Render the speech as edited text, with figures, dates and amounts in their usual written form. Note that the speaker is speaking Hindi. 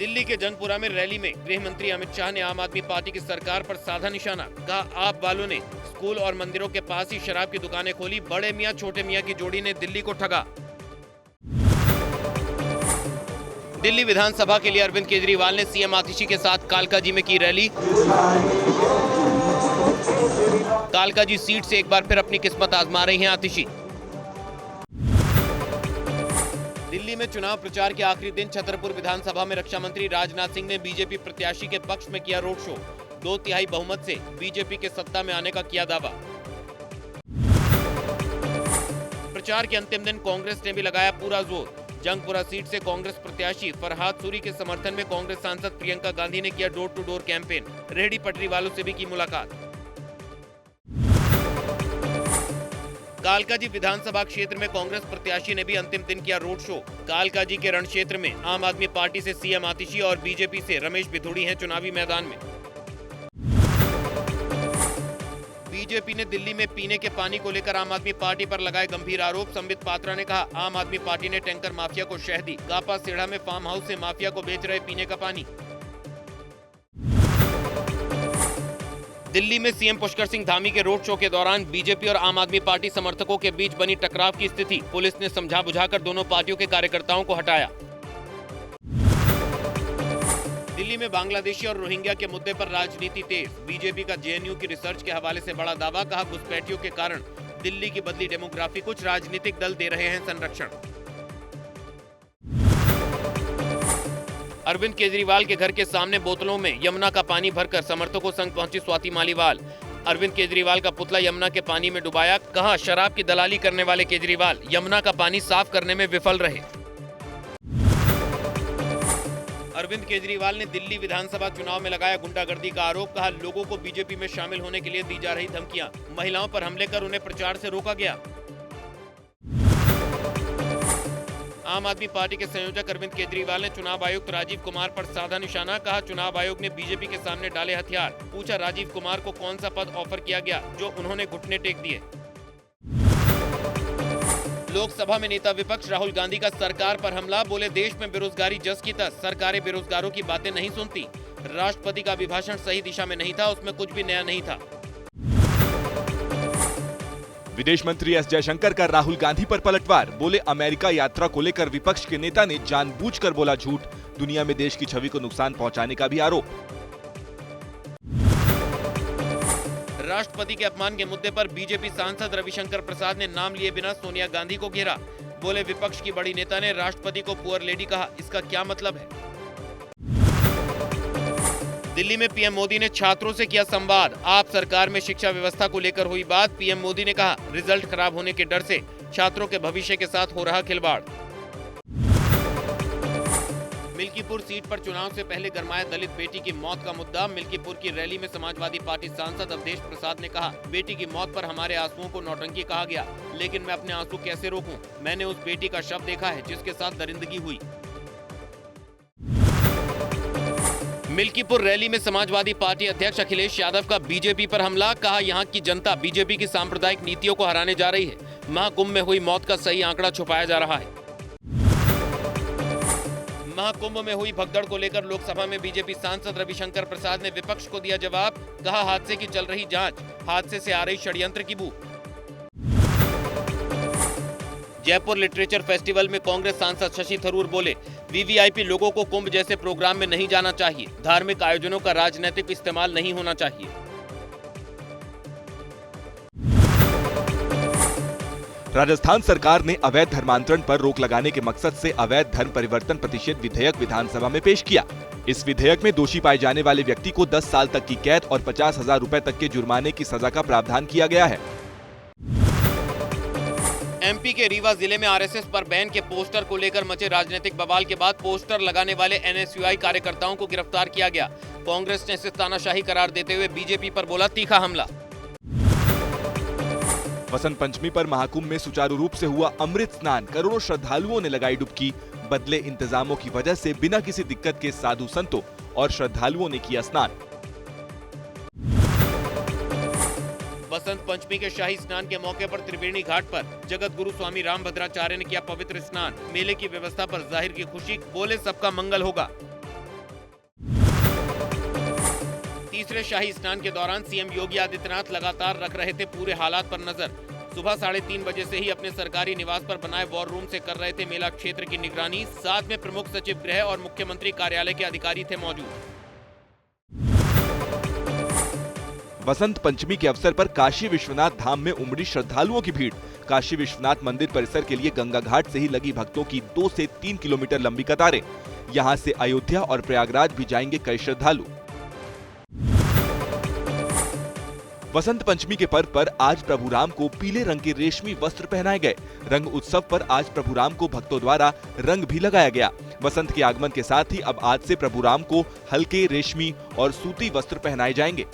दिल्ली के जंगपुरा में रैली में गृह मंत्री अमित शाह ने आम आदमी पार्टी की सरकार पर साधा निशाना। कहा आप वालों ने स्कूल और मंदिरों के पास ही शराब की दुकानें खोली, बड़े मियां छोटे मियां की जोड़ी ने दिल्ली को ठगा। दिल्ली विधानसभा के लिए अरविंद केजरीवाल ने सीएम आतिशी के साथ कालकाजी में की रैली। कालकाजी सीट से एक बार फिर अपनी किस्मत आजमा रही हैं आतिशी। दिल्ली में चुनाव प्रचार के आखिरी दिन छतरपुर विधानसभा में रक्षा मंत्री राजनाथ सिंह ने बीजेपी प्रत्याशी के पक्ष में किया रोड शो। 2/3 बहुमत से बीजेपी के सत्ता में आने का किया दावा। प्रचार के अंतिम दिन कांग्रेस ने भी लगाया पूरा जोर। जंगपुरा सीट से कांग्रेस प्रत्याशी फरहाद सूरी के समर्थन में कांग्रेस सांसद प्रियंका गांधी ने किया डोर टू डोर कैंपेन। रेहड़ी पटरी वालों से भी की मुलाकात। कालकाजी विधानसभा क्षेत्र में कांग्रेस प्रत्याशी ने भी अंतिम दिन किया रोड शो। कालकाजी के रण क्षेत्र में आम आदमी पार्टी से सीएम आतिशी और बीजेपी से रमेश बिधूड़ी हैं चुनावी मैदान में। बीजेपी ने दिल्ली में पीने के पानी को लेकर आम आदमी पार्टी पर लगाए गंभीर आरोप। संबित पात्रा ने कहा आम आदमी पार्टी ने टैंकर माफिया को शह दी। कापा सेड़ा में फार्म हाउस से माफिया को बेच रहे पीने का पानी। दिल्ली में सीएम पुष्कर सिंह धामी के रोड शो के दौरान बीजेपी और आम आदमी पार्टी समर्थकों के बीच बनी टकराव की स्थिति। पुलिस ने समझा बुझाकर दोनों पार्टियों के कार्यकर्ताओं को हटाया। दिल्ली में बांग्लादेशी और रोहिंग्या के मुद्दे पर राजनीति तेज। बीजेपी का जेएनयू की रिसर्च के हवाले से बड़ा दावा। कहा घुसपैठियों के कारण दिल्ली की बदली डेमोग्राफी। कुछ राजनीतिक दल दे रहे हैं संरक्षण। अरविंद केजरीवाल के घर के सामने बोतलों में यमुना का पानी भरकर समर्थकों संग पहुंची स्वाति मालीवाल। अरविंद केजरीवाल का पुतला यमुना के पानी में डुबाया। कहा शराब की दलाली करने वाले केजरीवाल यमुना का पानी साफ करने में विफल रहे। अरविंद केजरीवाल ने दिल्ली विधानसभा चुनाव में लगाया गुंडागर्दी का आरोप। कहा लोगों को बीजेपी में शामिल होने के लिए दी जा रही धमकियां। महिलाओं पर हमले कर उन्हें प्रचार से रोका गया। आम आदमी पार्टी के संयोजक अरविंद केजरीवाल ने चुनाव आयुक्त राजीव कुमार पर साधा निशाना। कहा चुनाव आयोग ने बीजेपी के सामने डाले हथियार। पूछा राजीव कुमार को कौन सा पद ऑफर किया गया जो उन्होंने घुटने टेक दिए। लोकसभा में नेता विपक्ष राहुल गांधी का सरकार पर हमला। बोले देश में बेरोजगारी जस की तस, सरकारें बेरोजगारों की बातें नहीं सुनती। राष्ट्रपति का अभिभाषण सही दिशा में नहीं था, उसमें कुछ भी नया नहीं था। विदेश मंत्री एस जयशंकर का राहुल गांधी पर पलटवार। बोले अमेरिका यात्रा को लेकर विपक्ष के नेता ने जानबूझकर बोला झूठ। दुनिया में देश की छवि को नुकसान पहुंचाने का भी आरोप। राष्ट्रपति के अपमान के मुद्दे पर बीजेपी सांसद रविशंकर प्रसाद ने नाम लिए बिना सोनिया गांधी को घेरा। बोले विपक्ष की बड़ी नेता ने राष्ट्रपति को पुअर लेडी कहा, इसका क्या मतलब है। दिल्ली में पीएम मोदी ने छात्रों से किया संवाद। आप सरकार में शिक्षा व्यवस्था को लेकर हुई बात। पीएम मोदी ने कहा रिजल्ट खराब होने के डर से छात्रों के भविष्य के साथ हो रहा खिलवाड़। मिल्कीपुर सीट पर चुनाव से पहले गरमाया दलित बेटी की मौत का मुद्दा। मिल्कीपुर की रैली में समाजवादी पार्टी सांसद अवधेश प्रसाद ने कहा बेटी की मौत पर हमारे आंसुओं को नौटंकी कहा गया, लेकिन मैं अपने आंसू कैसे रोकूं? मैंने उस बेटी का शव देखा है जिसके साथ दरिंदगी हुई। मिल्कीपुर रैली में समाजवादी पार्टी अध्यक्ष अखिलेश यादव का बीजेपी पर हमला। कहा यहां की जनता बीजेपी की सांप्रदायिक नीतियों को हराने जा रही है। महाकुंभ में हुई मौत का सही आंकड़ा छुपाया जा रहा है। महाकुंभ में हुई भगदड़ को लेकर लोकसभा में बीजेपी सांसद रविशंकर प्रसाद ने विपक्ष को दिया जवाब। कहा हादसे की चल रही जांच, हादसे से आ रही षड्यंत्र की बू। जयपुर लिटरेचर फेस्टिवल में कांग्रेस सांसद शशि थरूर बोले वीवीआईपी लोगों को कुंभ जैसे प्रोग्राम में नहीं जाना चाहिए। धार्मिक आयोजनों का राजनीतिक इस्तेमाल नहीं होना चाहिए। राजस्थान सरकार ने अवैध धर्मांतरण पर रोक लगाने के मकसद से अवैध धर्म परिवर्तन प्रतिषेध विधेयक विधानसभा में पेश किया। इस विधेयक में दोषी पाए जाने वाले व्यक्ति को 10 साल तक की कैद और 50,000 रुपए तक के जुर्माने की सजा का प्रावधान किया गया है। एमपी के रीवा जिले में आरएसएस पर बैन के पोस्टर को लेकर मचे राजनीतिक बवाल के बाद पोस्टर लगाने वाले एनएसयूआई कार्यकर्ताओं को गिरफ्तार किया गया। कांग्रेस ने इसे तानाशाही करार देते हुए बीजेपी पर बोला तीखा हमला। वसंत पंचमी पर महाकुंभ में सुचारू रूप से हुआ अमृत स्नान। करोड़ों श्रद्धालुओं ने लगाई डुबकी। बदले इंतजामों की वजह से बिना किसी दिक्कत के साधु संतों और श्रद्धालुओं ने किया स्नान। बसंत पंचमी के शाही स्नान के मौके पर त्रिवेणी घाट पर जगत गुरु स्वामी रामभद्राचार्य ने किया पवित्र स्नान। मेले की व्यवस्था पर जाहिर की खुशी। बोले सबका मंगल होगा। तीसरे शाही स्नान के दौरान सीएम योगी आदित्यनाथ लगातार रख रहे थे पूरे हालात पर नजर। सुबह 3:30 बजे से ही अपने सरकारी निवास पर बनाए वॉर रूम से कर रहे थे मेला क्षेत्र की निगरानी। साथ में प्रमुख सचिव गृह और मुख्यमंत्री कार्यालय के अधिकारी थे मौजूद। वसंत पंचमी के अवसर पर काशी विश्वनाथ धाम में उमड़ी श्रद्धालुओं की भीड़। काशी विश्वनाथ मंदिर परिसर के लिए गंगा घाट से ही लगी भक्तों की 2 से 3 किलोमीटर लंबी कतारें। यहां से अयोध्या और प्रयागराज भी जाएंगे कई श्रद्धालु। वसंत पंचमी के पर्व पर आज प्रभु राम को पीले रंग के रेशमी वस्त्र पहनाए गए। रंग उत्सव पर आज प्रभु राम को भक्तों द्वारा रंग भी लगाया गया। वसंत के आगमन के साथ ही अब आज से प्रभु राम को हल्के रेशमी और सूती वस्त्र पहनाए जाएंगे।